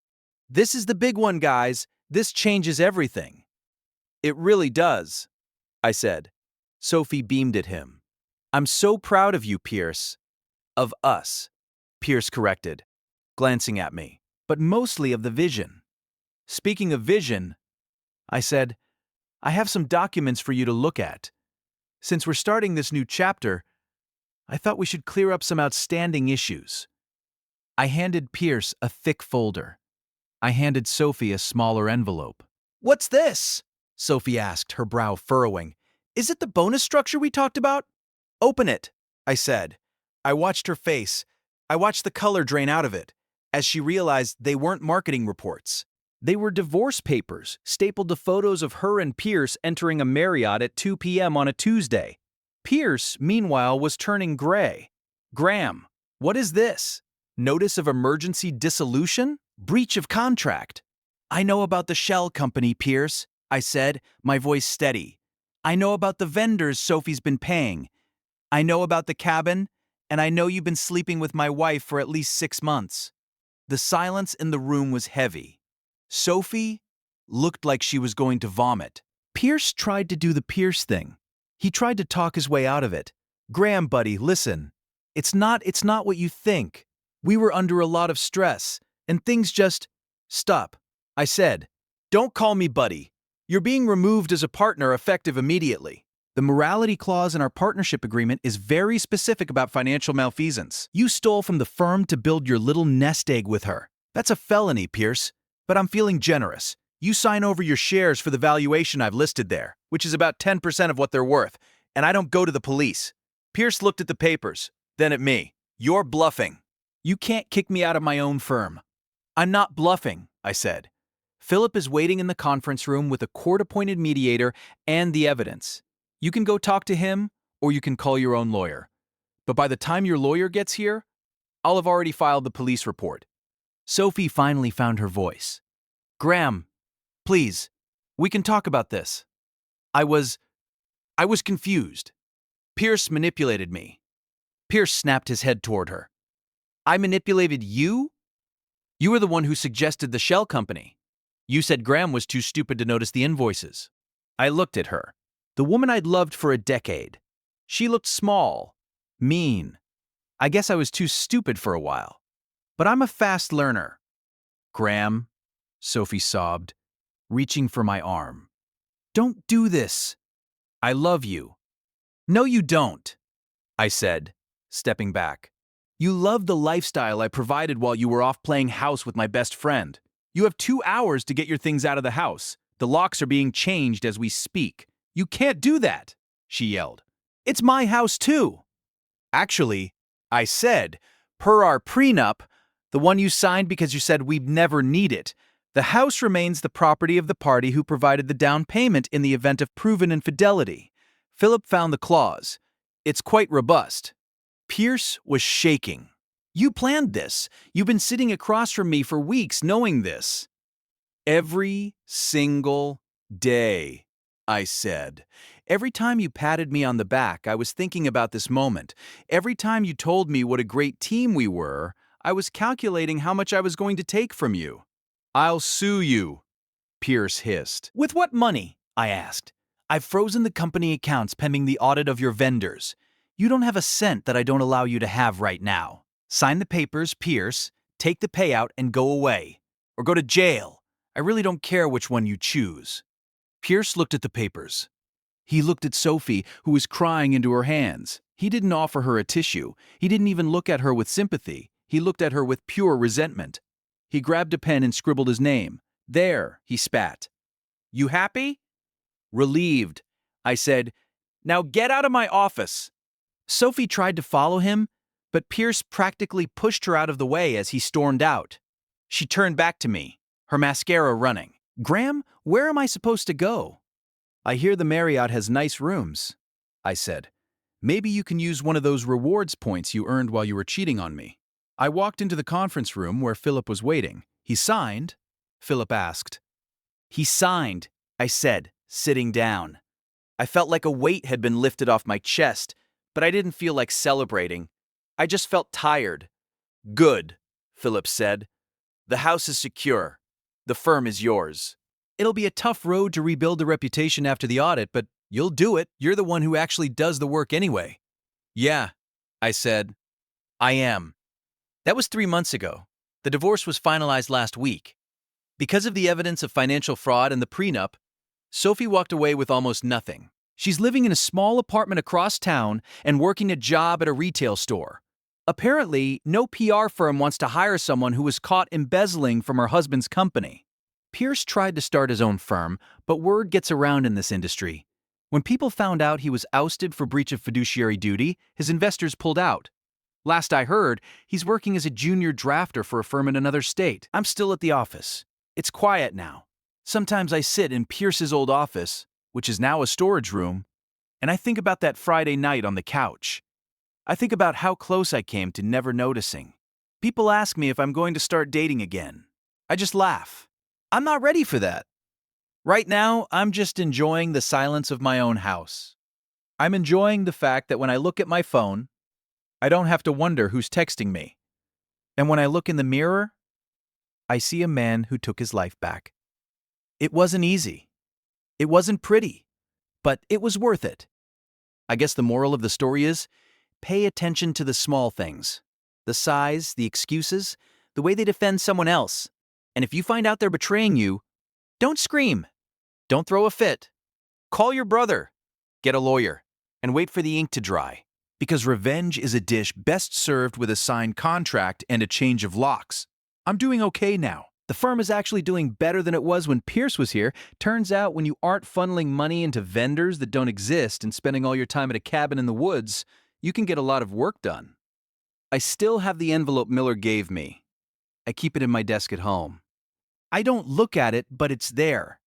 This is the big one, guys. This changes everything. It really does, I said. Sophie beamed at him. I'm so proud of you, Pierce. Of us, Pierce corrected, glancing at me, but mostly of the vision. Speaking of vision, I said, I have some documents for you to look at. Since we're starting this new chapter, I thought we should clear up some outstanding issues. I handed Pierce a thick folder. I handed Sophie a smaller envelope. What's this? Sophie asked, her brow furrowing. Is it the bonus structure we talked about? Open it, I said. I watched her face. I watched the color drain out of it, as she realized they weren't marketing reports. They were divorce papers, stapled to photos of her and Pierce entering a Marriott at 2 p.m. on a Tuesday. Pierce, meanwhile, was turning gray. Graham, what is this? Notice of emergency dissolution? Breach of contract. I know about the shell company, Pierce, I said, my voice steady. I know about the vendors Sophie's been paying. I know about the cabin, and I know you've been sleeping with my wife for at least 6 months. The silence in the room was heavy. Sophie looked like she was going to vomit. Pierce tried to do the Pierce thing. He tried to talk his way out of it. Graham, buddy, listen. It's not what you think. We were under a lot of stress, and things just... Stop, I said. Don't call me buddy. You're being removed as a partner effective immediately. The morality clause in our partnership agreement is very specific about financial malfeasance. You stole from the firm to build your little nest egg with her. That's a felony, Pierce. But I'm feeling generous. You sign over your shares for the valuation I've listed there, which is about 10% of what they're worth, and I don't go to the police. Pierce looked at the papers, then at me. You're bluffing. You can't kick me out of my own firm. I'm not bluffing, I said. Philip is waiting in the conference room with a court-appointed mediator and the evidence. You can go talk to him, or you can call your own lawyer. But by the time your lawyer gets here, I'll have already filed the police report. Sophie finally found her voice. Graham, please, we can talk about this. I was confused. Pierce manipulated me. Pierce snapped his head toward her. I manipulated you? You were the one who suggested the shell company. You said Graham was too stupid to notice the invoices. I looked at her. The woman I'd loved for a decade. She looked small, mean. I guess I was too stupid for a while. But I'm a fast learner. Graham, Sophie sobbed, reaching for my arm. Don't do this. I love you. No, you don't, I said, stepping back. You love the lifestyle I provided while you were off playing house with my best friend. You have 2 hours to get your things out of the house. The locks are being changed as we speak. You can't do that, she yelled. It's my house too. Actually, I said, per our prenup, the one you signed because you said we'd never need it, the house remains the property of the party who provided the down payment in the event of proven infidelity. Philip found the clause. It's quite robust. Pierce was shaking. You planned this. You've been sitting across from me for weeks knowing this. Every single day. I said. Every time you patted me on the back, I was thinking about this moment. Every time you told me what a great team we were, I was calculating how much I was going to take from you. I'll sue you, Pierce hissed. With what money? I asked. I've frozen the company accounts pending the audit of your vendors. You don't have a cent that I don't allow you to have right now. Sign the papers, Pierce, take the payout, and go away. Or go to jail. I really don't care which one you choose. Pierce looked at the papers. He looked at Sophie, who was crying into her hands. He didn't offer her a tissue. He didn't even look at her with sympathy. He looked at her with pure resentment. He grabbed a pen and scribbled his name. There, he spat. You happy? Relieved. I said, Now get out of my office. Sophie tried to follow him, but Pierce practically pushed her out of the way as he stormed out. She turned back to me, her mascara running. Graham, where am I supposed to go? I hear the Marriott has nice rooms, I said. Maybe you can use one of those rewards points you earned while you were cheating on me. I walked into the conference room where Philip was waiting. He signed? Philip asked. He signed, I said, sitting down. I felt like a weight had been lifted off my chest, but I didn't feel like celebrating. I just felt tired. Good, Philip said. The house is secure. The firm is yours. It'll be a tough road to rebuild the reputation after the audit, but you'll do it. You're the one who actually does the work anyway. Yeah, I said. I am. That was 3 months ago. The divorce was finalized last week. Because of the evidence of financial fraud and the prenup, Sophie walked away with almost nothing. She's living in a small apartment across town and working a job at a retail store. Apparently, no PR firm wants to hire someone who was caught embezzling from her husband's company. Pierce tried to start his own firm, but word gets around in this industry. When people found out he was ousted for breach of fiduciary duty, his investors pulled out. Last I heard, he's working as a junior drafter for a firm in another state. I'm still at the office. It's quiet now. Sometimes I sit in Pierce's old office, which is now a storage room, and I think about that Friday night on the couch. I think about how close I came to never noticing. People ask me if I'm going to start dating again. I just laugh. I'm not ready for that. Right now, I'm just enjoying the silence of my own house. I'm enjoying the fact that when I look at my phone, I don't have to wonder who's texting me. And when I look in the mirror, I see a man who took his life back. It wasn't easy. It wasn't pretty, but it was worth it. I guess the moral of the story is, pay attention to the small things. The size, the excuses, the way they defend someone else. And if you find out they're betraying you, don't scream. Don't throw a fit. Call your brother. Get a lawyer. And wait for the ink to dry. Because revenge is a dish best served with a signed contract and a change of locks. I'm doing okay now. The firm is actually doing better than it was when Pierce was here. Turns out when you aren't funneling money into vendors that don't exist and spending all your time at a cabin in the woods, you can get a lot of work done. I still have the envelope Miller gave me. I keep it in my desk at home. I don't look at it, but it's there.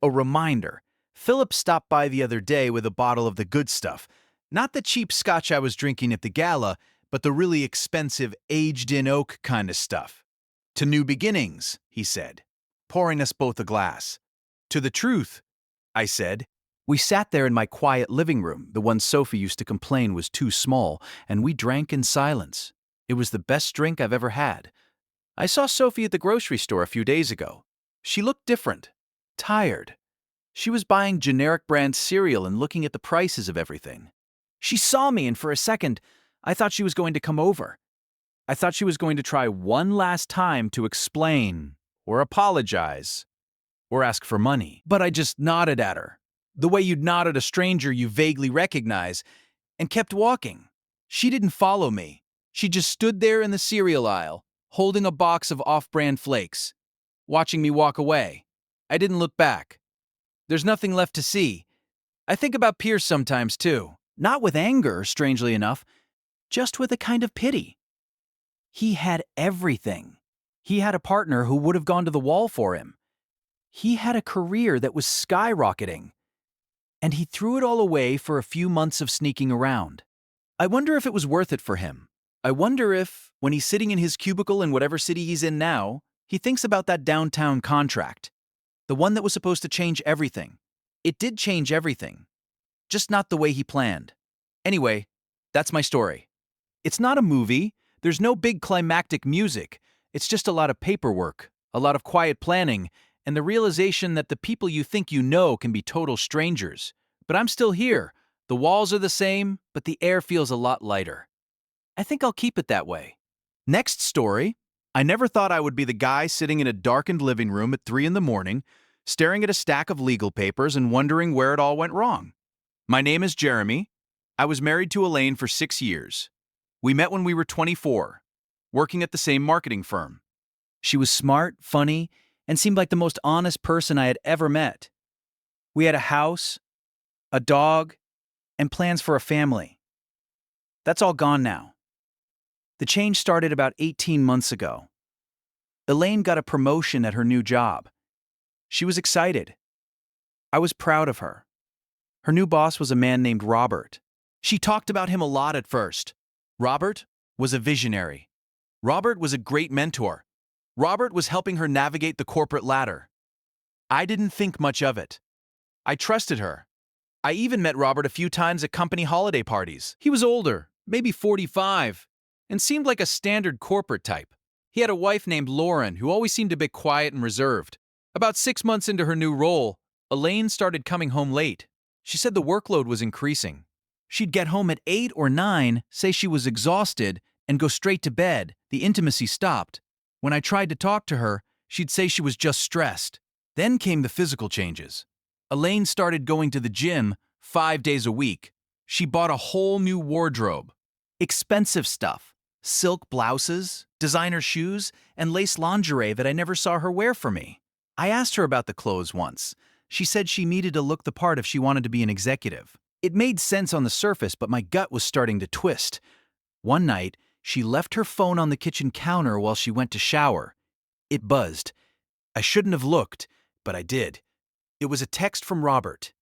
A reminder. Philip stopped by the other day with a bottle of the good stuff. Not the cheap scotch I was drinking at the gala, but the really expensive aged-in oak kind of stuff. To new beginnings, he said, pouring us both a glass. To the truth, I said. We sat there in my quiet living room, the one Sophie used to complain was too small, and we drank in silence. It was the best drink I've ever had. I saw Sophie at the grocery store a few days ago. She looked different, tired. She was buying generic brand cereal and looking at the prices of everything. She saw me, and for a second, I thought she was going to come over. I thought she was going to try one last time to explain, or apologize, or ask for money. But I just nodded at her, the way you'd nod at a stranger you vaguely recognize, and kept walking. She didn't follow me. She just stood there in the cereal aisle, holding a box of off-brand flakes, watching me walk away. I didn't look back. There's nothing left to see. I think about Pierce sometimes, too. Not with anger, strangely enough, just with a kind of pity. He had everything. He had a partner who would have gone to the wall for him. He had a career that was skyrocketing. And he threw it all away for a few months of sneaking around. I wonder if it was worth it for him. I wonder if, when he's sitting in his cubicle in whatever city he's in now, he thinks about that downtown contract. The one that was supposed to change everything. It did change everything, just not the way he planned. Anyway, that's my story. It's not a movie, there's no big climactic music. It's just a lot of paperwork, a lot of quiet planning, and the realization that the people you think you know can be total strangers. But I'm still here. The walls are the same, but the air feels a lot lighter. I think I'll keep it that way. Next story. I never thought I would be the guy sitting in a darkened living room at 3 in the morning, staring at a stack of legal papers and wondering where it all went wrong. My name is Jeremy. I was married to Elaine for 6 years. We met when we were 24, working at the same marketing firm. She was smart, funny, and seemed like the most honest person I had ever met. We had a house, a dog, and plans for a family. That's all gone now. The change started about 18 months ago. Elaine got a promotion at her new job. She was excited. I was proud of her. Her new boss was a man named Robert. She talked about him a lot at first. Robert was a visionary. Robert was a great mentor. Robert was helping her navigate the corporate ladder. I didn't think much of it. I trusted her. I even met Robert a few times at company holiday parties. He was older, maybe 45, and seemed like a standard corporate type. He had a wife named Lauren who always seemed a bit quiet and reserved. About 6 months into her new role, Elaine started coming home late. She said the workload was increasing. She'd get home at 8 or 9, say she was exhausted, and go straight to bed. The intimacy stopped. When I tried to talk to her, she'd say she was just stressed. Then came the physical changes. Elaine started going to the gym 5 days a week. She bought a whole new wardrobe. Expensive stuff. Silk blouses, designer shoes, and lace lingerie that I never saw her wear for me. I asked her about the clothes once. She said she needed to look the part if she wanted to be an executive. It made sense on the surface, but my gut was starting to twist. One night, she left her phone on the kitchen counter while she went to shower. It buzzed. I shouldn't have looked, but I did. It was a text from Robert.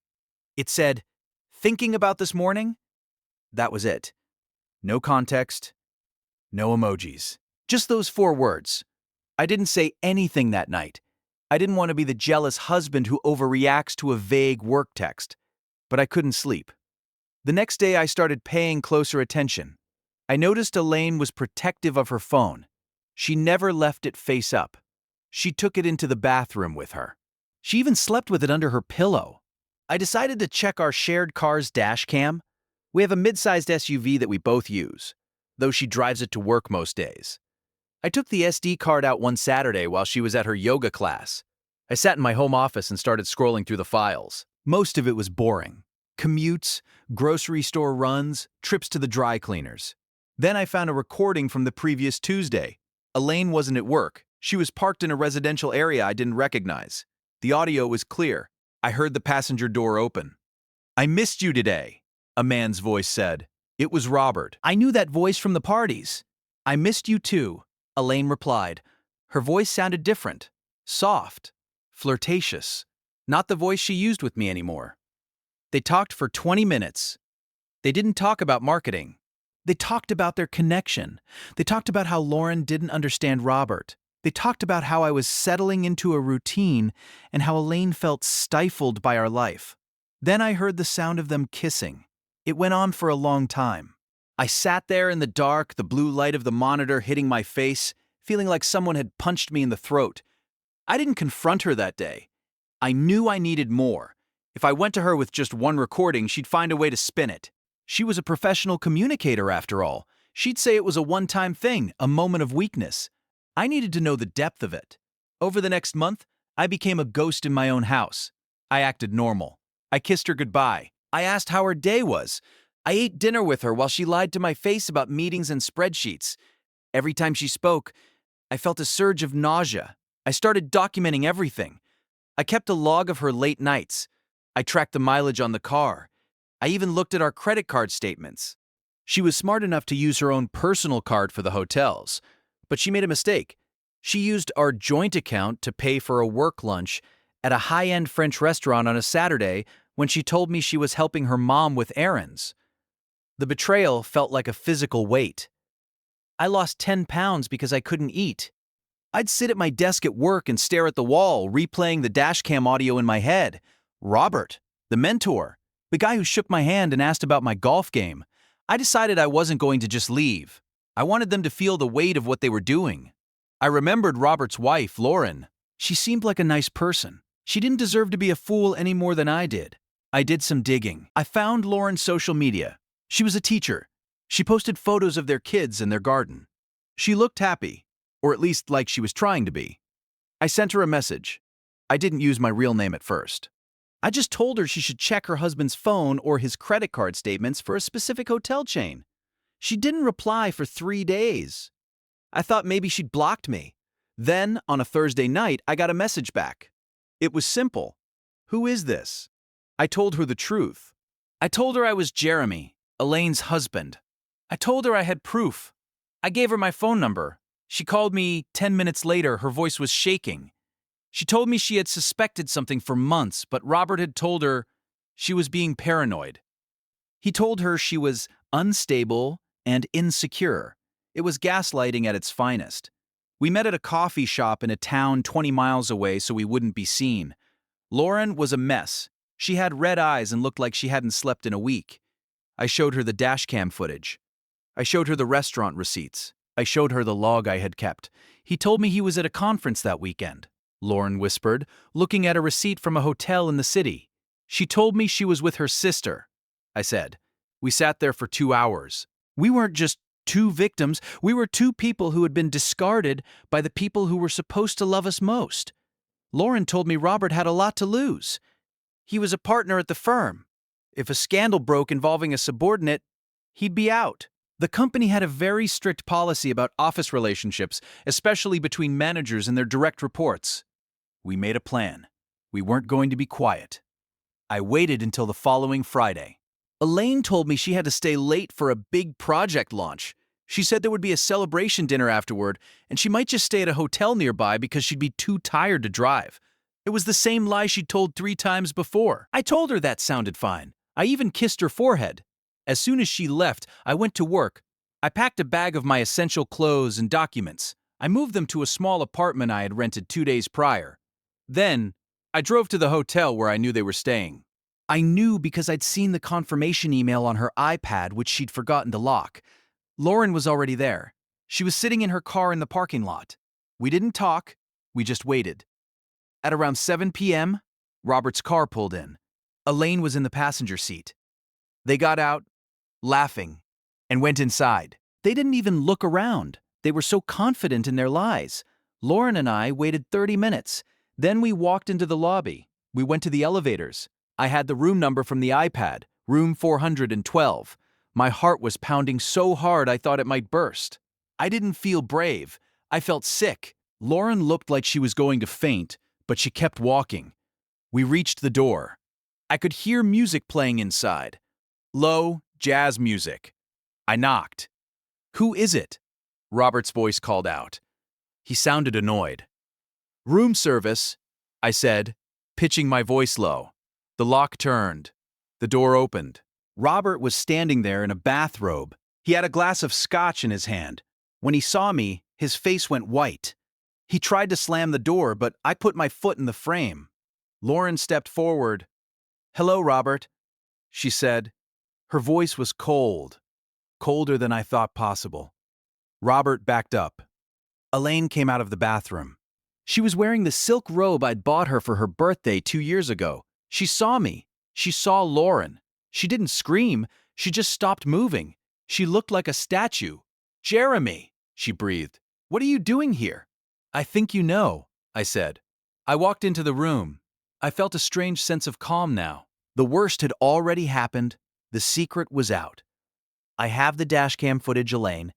It said, "Thinking about this morning?" That was it. No context, no emojis. Just those 4 words. I didn't say anything that night. I didn't want to be the jealous husband who overreacts to a vague work text. But I couldn't sleep. The next day, I started paying closer attention. I noticed Elaine was protective of her phone. She never left it face up. She took it into the bathroom with her. She even slept with it under her pillow. I decided to check our shared car's dash cam. We have a mid-sized SUV that we both use, though she drives it to work most days. I took the SD card out one Saturday while she was at her yoga class. I sat in my home office and started scrolling through the files. Most of it was boring. Commutes, grocery store runs, trips to the dry cleaners. Then I found a recording from the previous Tuesday. Elaine wasn't at work. She was parked in a residential area I didn't recognize. The audio was clear. I heard the passenger door open. "I missed you today," a man's voice said. It was Robert. I knew that voice from the parties. "I missed you too," Elaine replied. Her voice sounded different. Soft. Flirtatious. Not the voice she used with me anymore. They talked for 20 minutes. They didn't talk about marketing. They talked about their connection. They talked about how Lauren didn't understand Robert. They talked about how I was settling into a routine and how Elaine felt stifled by our life. Then I heard the sound of them kissing. It went on for a long time. I sat there in the dark, the blue light of the monitor hitting my face, feeling like someone had punched me in the throat. I didn't confront her that day. I knew I needed more. If I went to her with just one recording, she'd find a way to spin it. She was a professional communicator after all. She'd say it was a one-time thing, a moment of weakness. I needed to know the depth of it. Over the next month, I became a ghost in my own house. I acted normal. I kissed her goodbye. I asked how her day was. I ate dinner with her while she lied to my face about meetings and spreadsheets. Every time she spoke, I felt a surge of nausea. I started documenting everything. I kept a log of her late nights. I tracked the mileage on the car. I even looked at our credit card statements. She was smart enough to use her own personal card for the hotels, but she made a mistake. She used our joint account to pay for a work lunch at a high-end French restaurant on a Saturday when she told me she was helping her mom with errands. The betrayal felt like a physical weight. I lost 10 pounds because I couldn't eat. I'd sit at my desk at work and stare at the wall, replaying the dashcam audio in my head. Robert, The mentor, the guy who shook my hand and asked about my golf game. I decided I wasn't going to just leave. I wanted them to feel the weight of what they were doing. I remembered Robert's wife, Lauren. She seemed like a nice person. She didn't deserve to be a fool any more than I did. I did some digging. I found Lauren's social media. She was a teacher. She posted photos of their kids in their garden. She looked happy, or at least like she was trying to be. I sent her a message. I didn't use my real name at first. I just told her she should check her husband's phone or his credit card statements for a specific hotel chain. She didn't reply for 3 days. I thought maybe she'd blocked me. Then, on a Thursday night, I got a message back. It was simple. "Who is this?" I told her the truth. I told her I was Jeremy, Elaine's husband. I told her I had proof. I gave her my phone number. She called me 10 minutes later. Her voice was shaking. She told me she had suspected something for months, but Robert had told her she was being paranoid. He told her she was unstable and insecure. It was gaslighting at its finest. We met at a coffee shop in a town 20 miles away so we wouldn't be seen. Lauren was a mess. She had red eyes and looked like she hadn't slept in a week. I showed her the dashcam footage. I showed her the restaurant receipts. I showed her the log I had kept. He told me he was at a conference that weekend, Lauren whispered, looking at a receipt from a hotel in the city. She told me she was with her sister. I said. We sat there for 2 hours. We weren't just 2 victims, we were 2 people who had been discarded by the people who were supposed to love us most. Lauren told me Robert had a lot to lose. He was a partner at the firm. If a scandal broke involving a subordinate, he'd be out. The company had a very strict policy about office relationships, especially between managers and their direct reports. We made a plan. We weren't going to be quiet. I waited until the following Friday. Elaine told me she had to stay late for a big project launch. She said there would be a celebration dinner afterward, and she might just stay at a hotel nearby because she'd be too tired to drive. It was the same lie she'd told 3 times before. I told her that sounded fine. I even kissed her forehead. As soon as she left, I went to work. I packed a bag of my essential clothes and documents. I moved them to a small apartment I had rented 2 days prior. Then, I drove to the hotel where I knew they were staying. I knew because I'd seen the confirmation email on her iPad, which she'd forgotten to lock. Lauren was already there. She was sitting in her car in the parking lot. We didn't talk. We just waited. At around 7 p.m., Robert's car pulled in. Elaine was in the passenger seat. They got out, laughing, and went inside. They didn't even look around. They were so confident in their lies. Lauren and I waited 30 minutes. Then we walked into the lobby. We went to the elevators. I had the room number from the iPad, room 412. My heart was pounding so hard I thought it might burst. I didn't feel brave. I felt sick. Lauren looked like she was going to faint, but she kept walking. We reached the door. I could hear music playing inside. Low, jazz music. I knocked. "Who is it?" Robert's voice called out. He sounded annoyed. "Room service," I said, pitching my voice low. The lock turned. The door opened. Robert was standing there in a bathrobe. He had a glass of scotch in his hand. When he saw me, his face went white. He tried to slam the door, but I put my foot in the frame. Lauren stepped forward. "Hello, Robert," she said. Her voice was cold, colder than I thought possible. Robert backed up. Elaine came out of the bathroom. She was wearing the silk robe I'd bought her for her birthday 2 years ago. She saw me. She saw Lauren. She didn't scream. She just stopped moving. She looked like a statue. "Jeremy," she breathed. "What are you doing here?" "I think you know," I said. I walked into the room. I felt a strange sense of calm now. The worst had already happened. The secret was out. I have the dashcam footage, Elaine.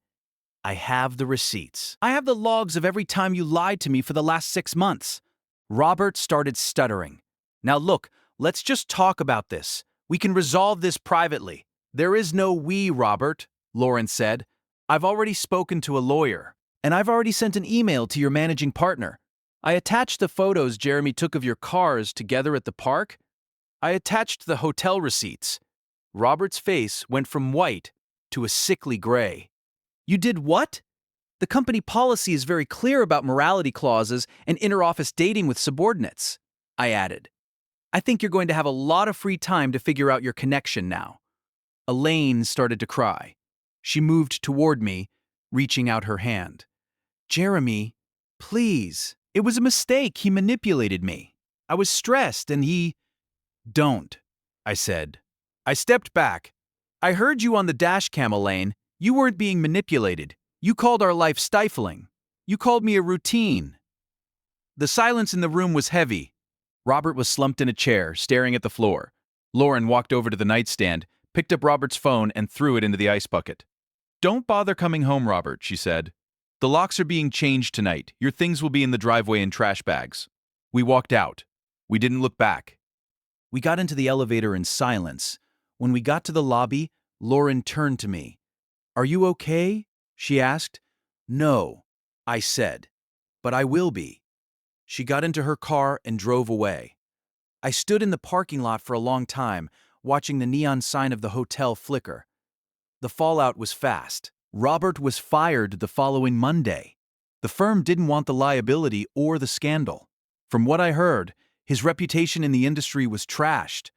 I have the receipts. I have the logs of every time you lied to me for the last 6 months. Robert started stuttering. "Now look, let's just talk about this. We can resolve this privately." "There is no we, Robert," Lauren said. "I've already spoken to a lawyer, and I've already sent an email to your managing partner. I attached the photos Jeremy took of your cars together at the park. I attached the hotel receipts." Robert's face went from white to a sickly gray. "You did what?" "The company policy is very clear about morality clauses and inter-office dating with subordinates," I added. I think you're going to have a lot of free time to figure out your connection now. Elaine started to cry. She moved toward me, reaching out her hand. Jeremy, please. It was a mistake. He manipulated me. I was stressed and he... Don't, I said. I stepped back. I heard you on the dash cam, Elaine. You weren't being manipulated. You called our life stifling. You called me a routine. The silence in the room was heavy. Robert was slumped in a chair, staring at the floor. Lauren walked over to the nightstand, picked up Robert's phone, and threw it into the ice bucket. Don't bother coming home, Robert, she said. The locks are being changed tonight. Your things will be in the driveway in trash bags. We walked out. We didn't look back. We got into the elevator in silence. When we got to the lobby, Lauren turned to me. Are you okay? She asked. No, I said. But I will be. She got into her car and drove away. I stood in the parking lot for a long time, watching the neon sign of the hotel flicker. The fallout was fast. Robert was fired the following Monday. The firm didn't want the liability or the scandal. From what I heard, his reputation in the industry was trashed.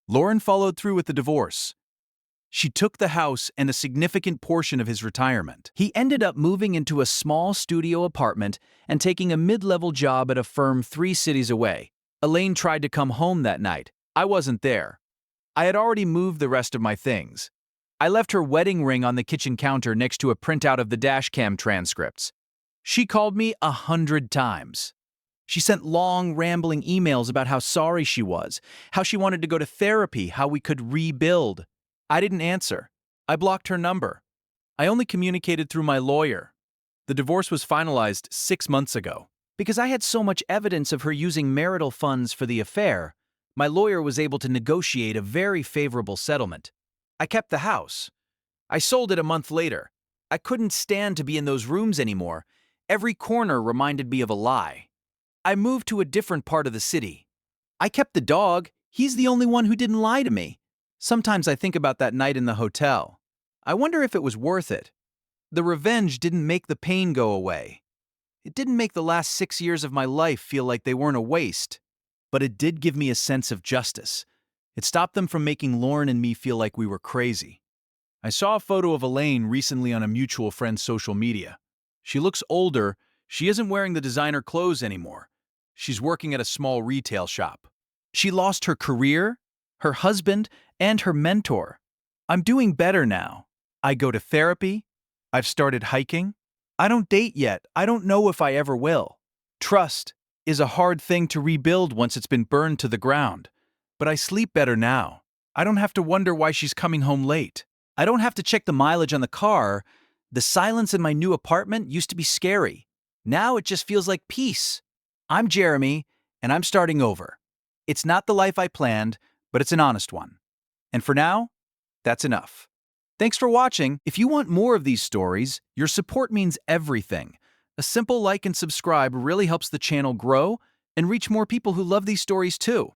Lauren followed through with the divorce. She took the house and a significant portion of his retirement. He ended up moving into a small studio apartment and taking a mid-level job at a firm 3 cities away. Elaine tried to come home that night. I wasn't there. I had already moved the rest of my things. I left her wedding ring on the kitchen counter next to a printout of the dashcam transcripts. She called me 100 times. She sent long, rambling emails about how sorry she was, how she wanted to go to therapy, how we could rebuild. I didn't answer. I blocked her number. I only communicated through my lawyer. The divorce was finalized 6 months ago. Because I had so much evidence of her using marital funds for the affair, my lawyer was able to negotiate a very favorable settlement. I kept the house. I sold it a month later. I couldn't stand to be in those rooms anymore. Every corner reminded me of a lie. I moved to a different part of the city. I kept the dog. He's the only one who didn't lie to me. Sometimes I think about that night in the hotel. I wonder if it was worth it. The revenge didn't make the pain go away. It didn't make the last 6 years of my life feel like they weren't a waste. But it did give me a sense of justice. It stopped them from making Lauren and me feel like we were crazy. I saw a photo of Elaine recently on a mutual friend's social media. She looks older. She isn't wearing the designer clothes anymore. She's working at a small retail shop. She lost her career, her husband, and her mentor. I'm doing better now. I go to therapy. I've started hiking. I don't date yet. I don't know if I ever will. Trust is a hard thing to rebuild once it's been burned to the ground. But I sleep better now. I don't have to wonder why she's coming home late. I don't have to check the mileage on the car. The silence in my new apartment used to be scary. Now it just feels like peace. I'm Jeremy, and I'm starting over. It's not the life I planned, but it's an honest one. And for now, that's enough. Thanks for watching. If you want more of these stories, your support means everything. A simple like and subscribe really helps the channel grow and reach more people who love these stories too.